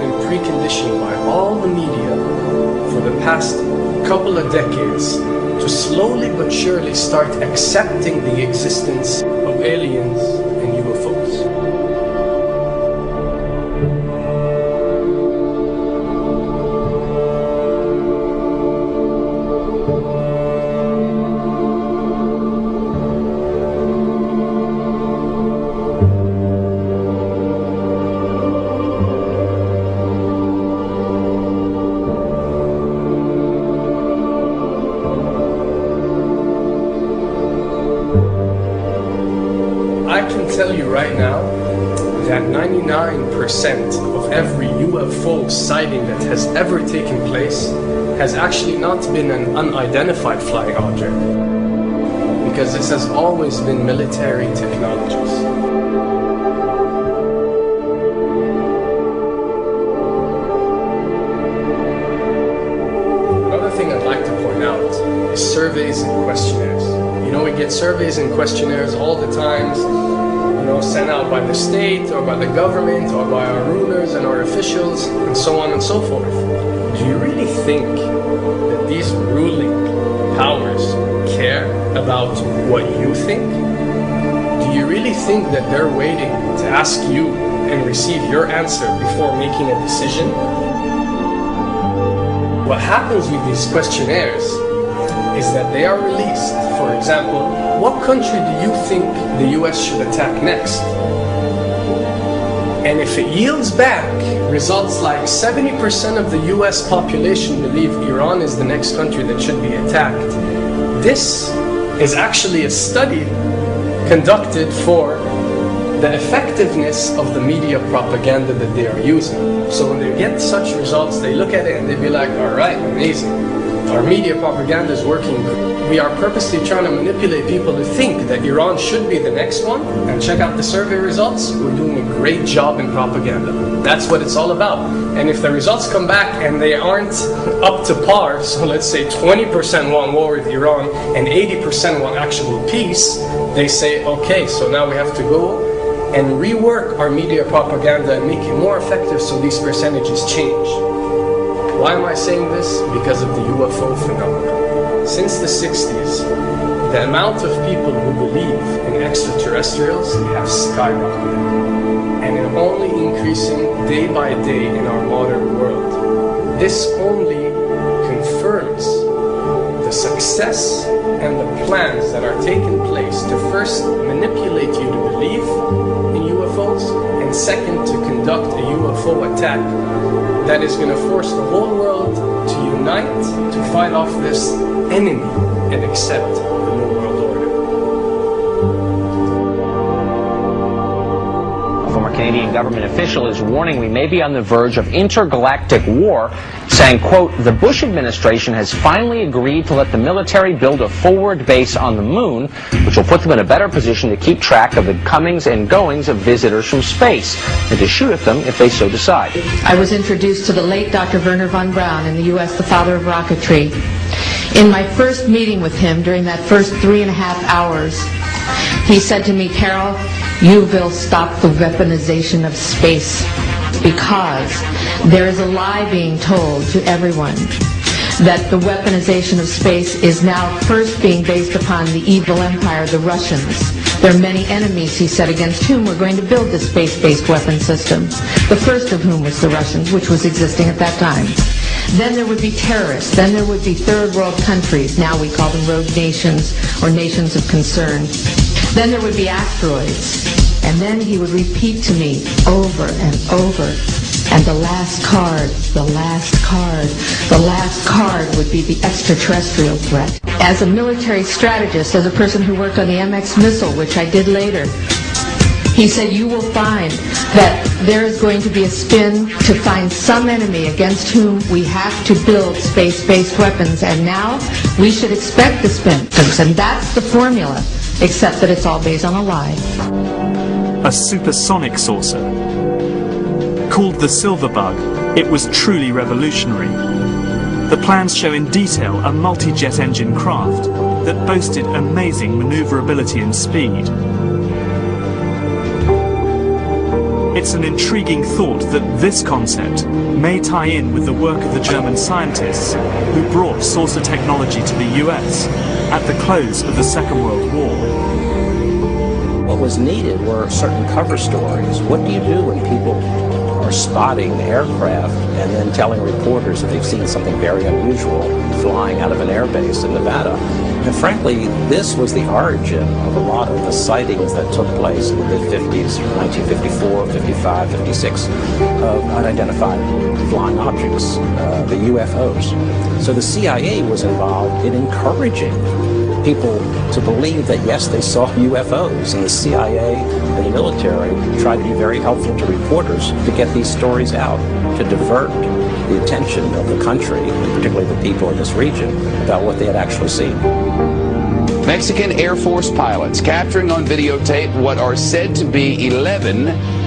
been preconditioned by all the media for the past couple of decades to slowly but surely start accepting the existence of aliens and UFOs. I can tell you right now that 99% of every UFO sighting that has ever taken place has actually not been an unidentified flying object, because this has always been military technologies. Another thing I'd like to point out is surveys and questionnaires. You know, we get surveys and questionnaires all the time, sent out by the state or by the government or by our rulers and our officials and so on and so forth. Do you really think that these ruling powers care about what you think? Do you really think that they're waiting to ask you and receive your answer before making a decision? What happens with these questionnaires is that they are released. For example, what country do you think the US should attack next? And if it yields back results like 70% of the US population believe Iran is the next country that should be attacked, this is actually a study conducted for the effectiveness of the media propaganda that they are using. So when they get such results, they look at it and they be like, all right, amazing. Our media propaganda is working. We are purposely trying to manipulate people to think that Iran should be the next one, and check out the survey results. We're doing a great job in propaganda. That's what it's all about. And if the results come back and they aren't up to par, so let's say 20% want war with Iran and 80% want actual peace, they say, okay, so now we have to go and rework our media propaganda and make it more effective so these percentages change. Why am I saying this? Because of the UFO phenomenon. Since the 60s, the amount of people who believe in extraterrestrials have skyrocketed, and it's only increasing day by day in our modern world. This only confirms the success and the plans that are taking place to first manipulate you to believe in UFOs, and second, to conduct a UFO attack that is going to force the whole world to unite to fight off this enemy and accept the New World Order. A former Canadian government official is warning we may be on the verge of intergalactic war, saying, quote, the Bush administration has finally agreed to let the military build a forward base on the moon, which will put them in a better position to keep track of the comings and goings of visitors from space, and to shoot at them if they so decide. I was introduced to the late Dr. Wernher von Braun in the U.S., the father of rocketry. In my first meeting with him, during that first 3.5 hours, he said to me, Carol, you will stop the weaponization of space, because there is a lie being told to everyone that the weaponization of space is now first being based upon the evil empire, the Russians. There are many enemies, he said, against whom we're going to build this space-based weapon system. The first of whom was the Russians, which was existing at that time. Then there would be terrorists. Then there would be third world countries. Now we call them rogue nations or nations of concern. Then there would be asteroids. And then he would repeat to me over and over, and the last card, the last card, the last card would be the extraterrestrial threat. As a military strategist, as a person who worked on the MX missile, which I did later, he said, you will find that there is going to be a spin to find some enemy against whom we have to build space-based weapons, and now we should expect the spin. And that's the formula, except that it's all based on a lie. A supersonic saucer. Called the Silver Bug, it was truly revolutionary. The plans show in detail a multi-jet engine craft that boasted amazing maneuverability and speed. It's an intriguing thought that this concept may tie in with the work of the German scientists who brought saucer technology to the US at the close of the Second World War. What was needed were certain cover stories. What do you do when people are spotting aircraft and then telling reporters that they've seen something very unusual flying out of an airbase in Nevada? And frankly, this was the origin of a lot of the sightings that took place in the mid-50s, 1954, 55, 56, of unidentified flying objects, the UFOs. So the CIA was involved in encouraging people to believe that, yes, they saw UFOs, and the CIA and the military tried to be very helpful to reporters to get these stories out, to divert the attention of the country, and particularly the people in this region, about what they had actually seen. Mexican Air Force pilots capturing on videotape what are said to be 11,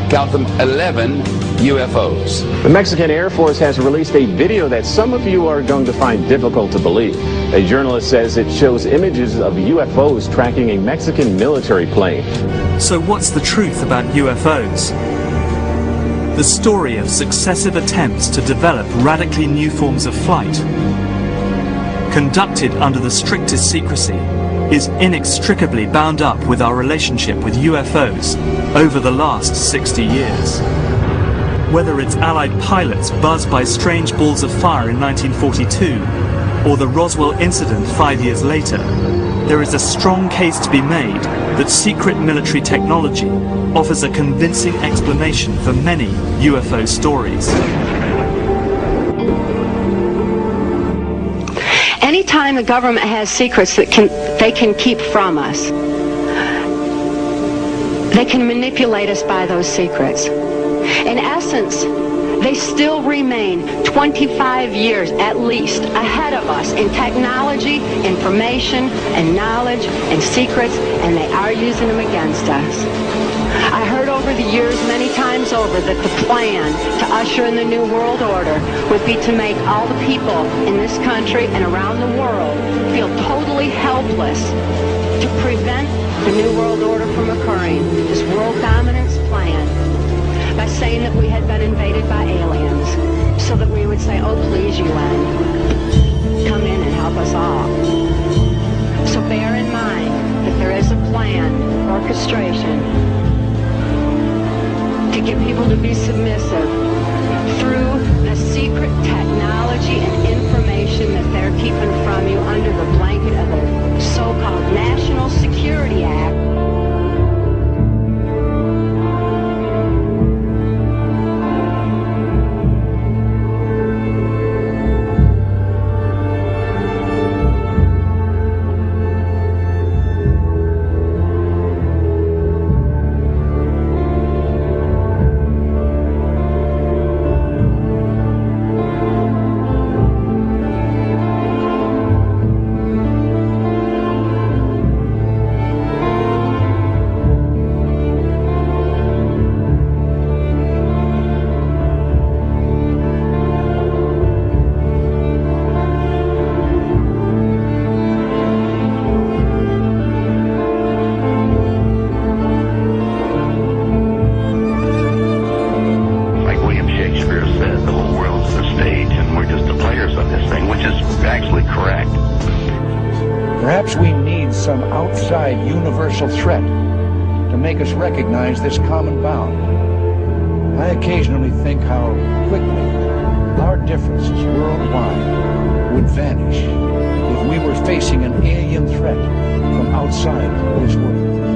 count them, 11 UFOs. The Mexican Air Force has released a video that some of you are going to find difficult to believe. A journalist says it shows images of UFOs tracking a Mexican military plane. So what's the truth about UFOs? The story of successive attempts to develop radically new forms of flight, conducted under the strictest secrecy, is inextricably bound up with our relationship with UFOs over the last 60 years. Whether it's Allied pilots buzzed by strange balls of fire in 1942, or the Roswell incident 5 years later, there is a strong case to be made that secret military technology offers a convincing explanation for many UFO stories. Anytime the government has secrets that they can keep from us, they can manipulate us by those secrets. In essence, they still remain 25 years at least ahead of us in technology, information, and knowledge, and secrets, and they are using them against us. I heard over the years many times over that the plan to usher in the New World Order would be to make all the people in this country and around the world feel totally helpless to prevent the New World Order from occurring, this world dominance plan, by saying that we had been invaded by aliens, so that we would say, oh please UN, come in and help us all. So bear in mind that there is a plan, orchestration, to get people to be submissive through a secret technology and information that they're keeping from you under the blanket of the so-called National Security Act. Perhaps we need some outside universal threat to make us recognize this common bound. I occasionally think how quickly our differences worldwide would vanish if we were facing an alien threat from outside this world.